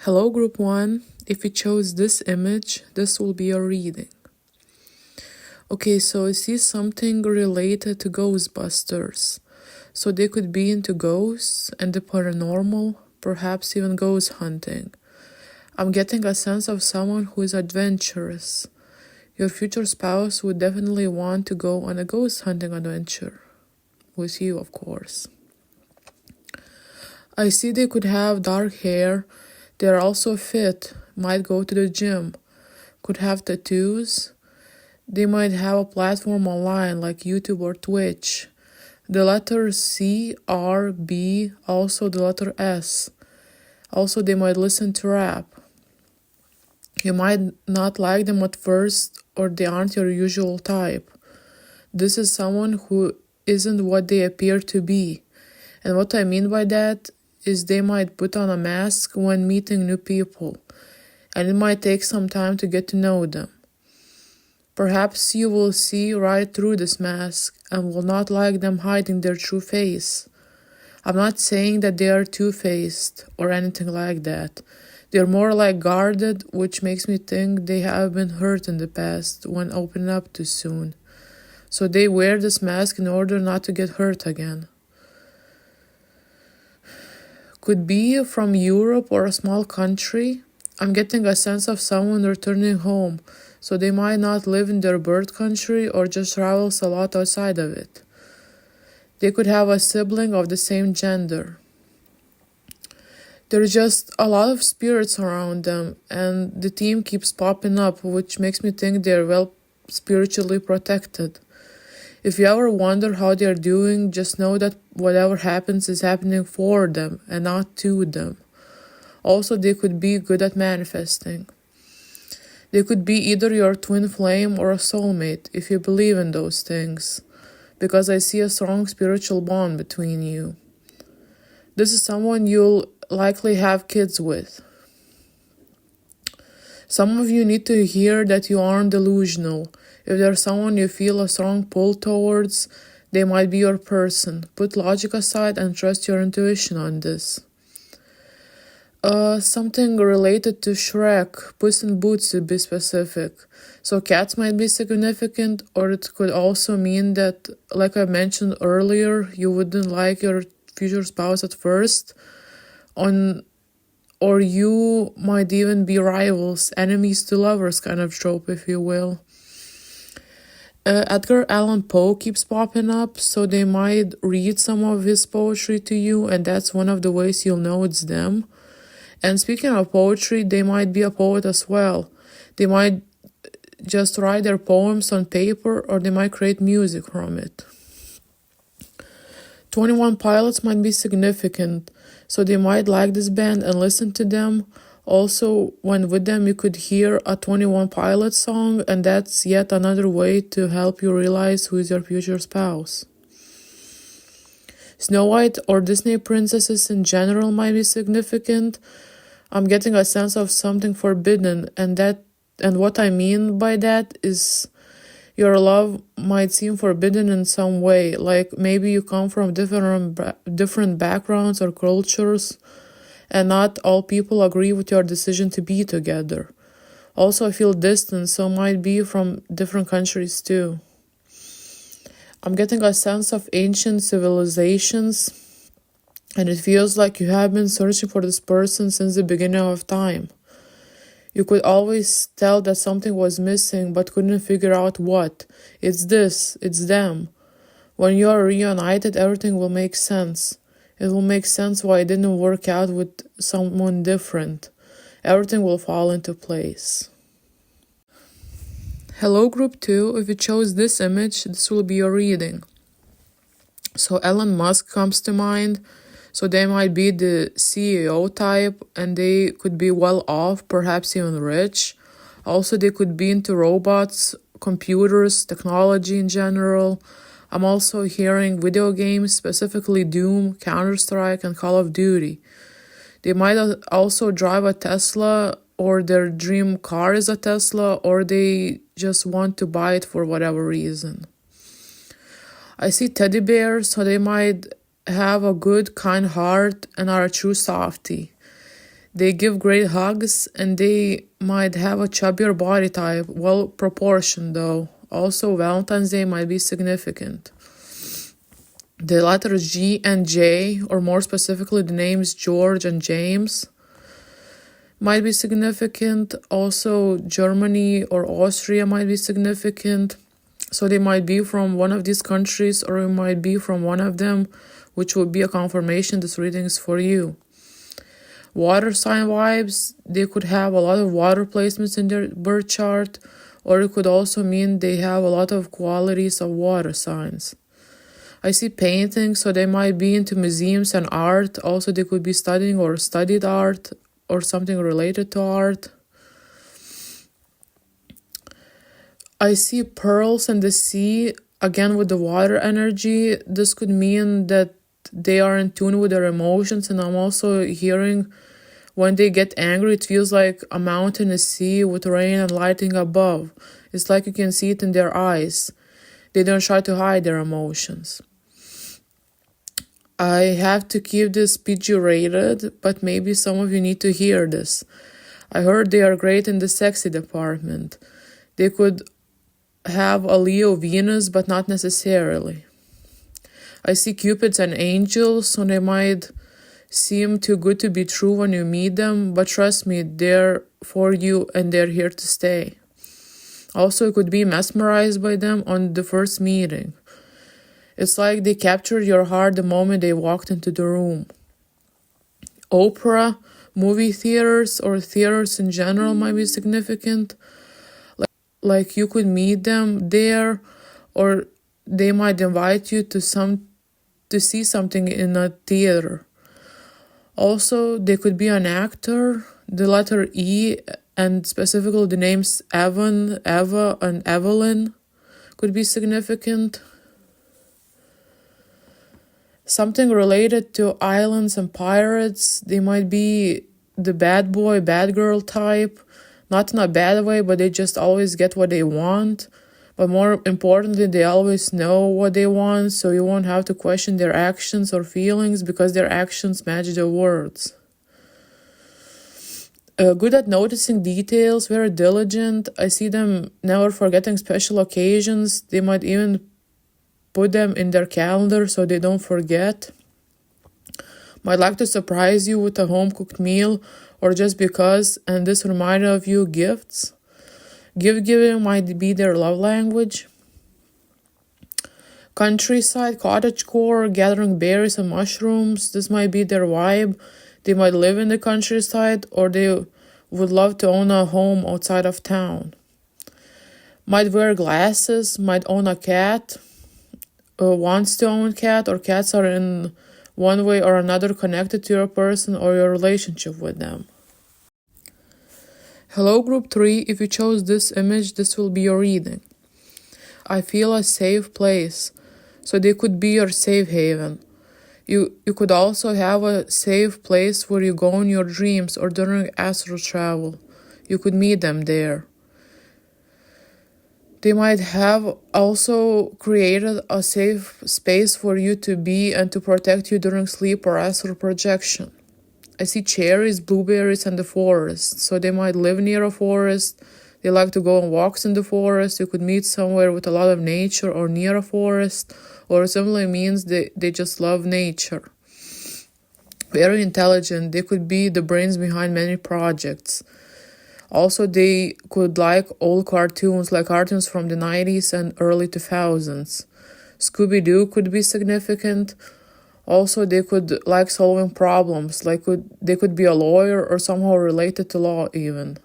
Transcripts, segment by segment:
Hello group 1, if you chose this image, this will be your reading. Okay, so I see something related to Ghostbusters. So they could be into ghosts and the paranormal, perhaps even ghost hunting. I'm getting a sense of someone who is adventurous. Your future spouse would definitely want to go on a ghost hunting adventure. With you, of course. I see they could have dark hair. They're also fit, might go to the gym, could have tattoos. They might have a platform online like YouTube or Twitch. The letters C, R, B, also the letter S. Also, they might listen to rap. You might not like them at first, or they aren't your usual type. This is someone who isn't what they appear to be. And what I mean by that is they might put on a mask when meeting new people, and it might take some time to get to know them. Perhaps you will see right through this mask and will not like them hiding their true face. I'm not saying that they are two-faced or anything like that. They're more like guarded, which makes me think they have been hurt in the past when opening up too soon. So they wear this mask in order not to get hurt again. Could be from Europe or a small country. I'm getting a sense of someone returning home, so they might not live in their birth country or just travels a lot outside of it. They could have a sibling of the same gender. There's just a lot of spirits around them, and the theme keeps popping up, which makes me think they're well spiritually protected. If you ever wonder how they're doing, just know that whatever happens is happening for them and not to them. Also, they could be good at manifesting. They could be either your twin flame or a soulmate, if you believe in those things, because I see a strong spiritual bond between you. This is someone you'll likely have kids with. Some of you need to hear that you aren't delusional. If there's someone you feel a strong pull towards, they might be your person. Put logic aside and trust your intuition on this. Something related to Shrek, Puss in Boots to be specific. So cats might be significant, or it could also mean that, like I mentioned earlier, you wouldn't like your future spouse at first, or you might even be rivals, enemies to lovers kind of trope, if you will. Edgar Allan Poe keeps popping up, so they might read some of his poetry to you, and that's one of the ways you'll know it's them. And speaking of poetry, they might be a poet as well. They might just write their poems on paper, or they might create music from it. 21 Pilots might be significant, so they might like this band and listen to them. Also, when with them, you could hear a 21 Pilots song, and that's yet another way to help you realize who is your future spouse. Snow White or Disney princesses in general might be significant. I'm getting a sense of something forbidden, and what I mean by that is your love might seem forbidden in some way, like maybe you come from different backgrounds or cultures, and not all people agree with your decision to be together. Also, I feel distant, so might be from different countries too. I'm getting a sense of ancient civilizations, and it feels like you have been searching for this person since the beginning of time. You could always tell that something was missing, but couldn't figure out what. It's this, it's them. When you are reunited, everything will make sense. It will make sense why it didn't work out with someone different. Everything will fall into place. Hello group 2, if you chose this image, this will be your reading. So Elon Musk comes to mind. So they might be the CEO type, and they could be well off, perhaps even rich. Also, they could be into robots, computers, technology in general. I'm also hearing video games, specifically Doom, Counter-Strike, and Call of Duty. They might also drive a Tesla, or their dream car is a Tesla, or they just want to buy it for whatever reason. I see teddy bears, so they might have a good, kind heart and are a true softie. They give great hugs, and they might have a chubbier body type, well proportioned though. Also, Valentine's Day might be significant. The letters G and J, or more specifically the names George and James, might be significant. Also, Germany or Austria might be significant. So they might be from one of these countries, or it might be from one of them, which would be a confirmation this reading is for you. Water sign vibes, they could have a lot of water placements in their birth chart, or it could also mean they have a lot of qualities of water signs. I see painting, so they might be into museums and art. Also, they could be studying or studied art or something related to art. I see pearls in the sea, again with the water energy. This could mean that they are in tune with their emotions, and I'm also hearing when they get angry, it feels like a mountain, a sea with rain and lighting above. It's like you can see it in their eyes. They don't try to hide their emotions. I have to keep this PG rated, but maybe some of you need to hear this. I heard they are great in the sexy department. They could have a Leo Venus, but not necessarily. I see cupids and angels, so they might seem too good to be true when you meet them, but trust me, they're for you and they're here to stay. Also, you could be mesmerized by them on the first meeting. It's like they captured your heart the moment they walked into the room. Opera, movie theaters, or theaters in general might be significant. Like you could meet them there, or they might invite you to see something in a theater. Also, they could be an actor. The letter E, and specifically the names Evan, Eva, and Evelyn could be significant. Something related to islands and pirates. They might be the bad boy, bad girl type. Not in a bad way, but they just always get what they want. But more importantly, they always know what they want, so you won't have to question their actions or feelings because their actions match their words. Good at noticing details, very diligent. I see them never forgetting special occasions. They might even put them in their calendar so they don't forget. Might like to surprise you with a home-cooked meal or just because, and this reminded of you gifts. Gift giving might be their love language. Countryside, cottagecore, gathering berries and mushrooms. This might be their vibe. They might live in the countryside, or they would love to own a home outside of town. Might wear glasses, might own a cat, wants to own a cat, or cats are in one way or another connected to your person or your relationship with them. Hello group 3, if you chose this image, this will be your reading. I feel a safe place, so they could be your safe haven. You could also have a safe place where you go in your dreams or during astral travel. You could meet them there. They might have also created a safe space for you to be and to protect you during sleep or astral projection. I see cherries, blueberries, and the forest. So they might live near a forest. They like to go on walks in the forest. You could meet somewhere with a lot of nature or near a forest. Or it simply means they just love nature. Very intelligent. They could be the brains behind many projects. Also, they could like old cartoons, like cartoons from the 90s and early 2000s. Scooby-Doo could be significant. Also, they could like solving problems, they could be a lawyer or somehow related to law even.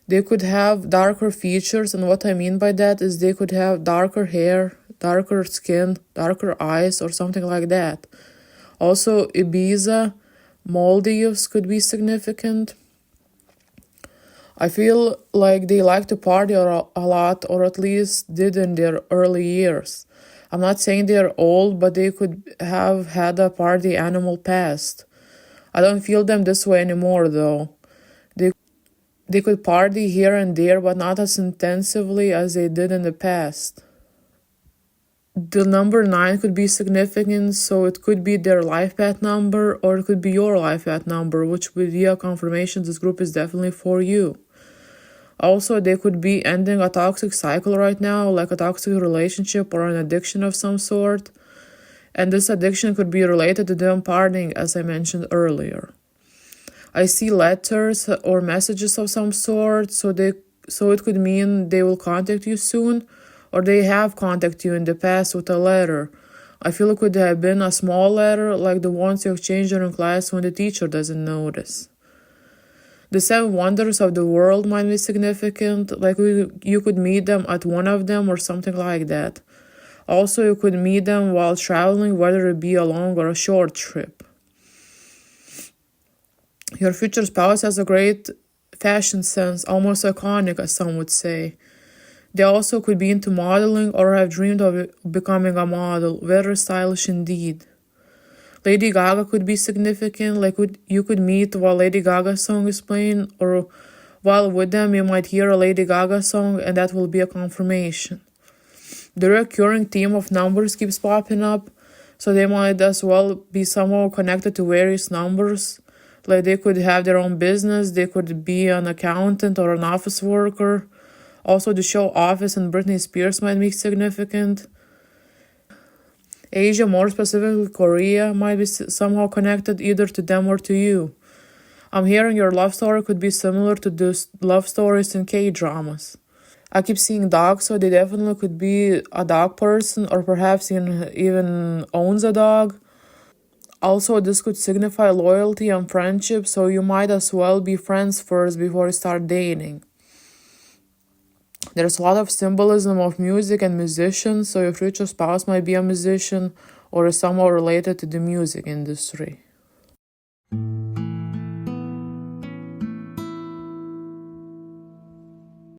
They could have darker features, and what I mean by that is they could have darker hair, darker skin, darker eyes, or something like that. Also, Ibiza, Maldives could be significant. I feel like they like to party a lot, or at least did in their early years. I'm not saying they're old, but they could have had a party animal past. I don't feel them this way anymore, though. They could party here and there, but not as intensively as they did in the past. The number 9 could be significant, so it could be their life path number or it could be your life path number, which would be a confirmation this group is definitely for you. Also, they could be ending a toxic cycle right now, like a toxic relationship or an addiction of some sort. And this addiction could be related to them partying, as I mentioned earlier. I see letters or messages of some sort, so it could mean they will contact you soon, or they have contacted you in the past with a letter. I feel it could have been a small letter, like the ones you exchange during class when the teacher doesn't notice. The 7 wonders of the world might be significant, like you could meet them at one of them or something like that. Also, you could meet them while traveling, whether it be a long or a short trip. Your future spouse has a great fashion sense, almost iconic, as some would say. They also could be into modeling or have dreamed of becoming a model. Very stylish indeed. Lady Gaga could be significant, like you could meet while Lady Gaga song is playing, or while with them you might hear a Lady Gaga song and that will be a confirmation. The recurring theme of numbers keeps popping up, so they might as well be somehow connected to various numbers. Like they could have their own business, they could be an accountant or an office worker. Also, the show Office and Britney Spears might be significant. Asia, more specifically Korea, might be somehow connected either to them or to you. I'm hearing your love story could be similar to those love stories in K-dramas. I keep seeing dogs, so they definitely could be a dog person or perhaps even owns a dog. Also, this could signify loyalty and friendship, so you might as well be friends first before you start dating. There's a lot of symbolism of music and musicians, so your future spouse might be a musician or is somehow related to the music industry.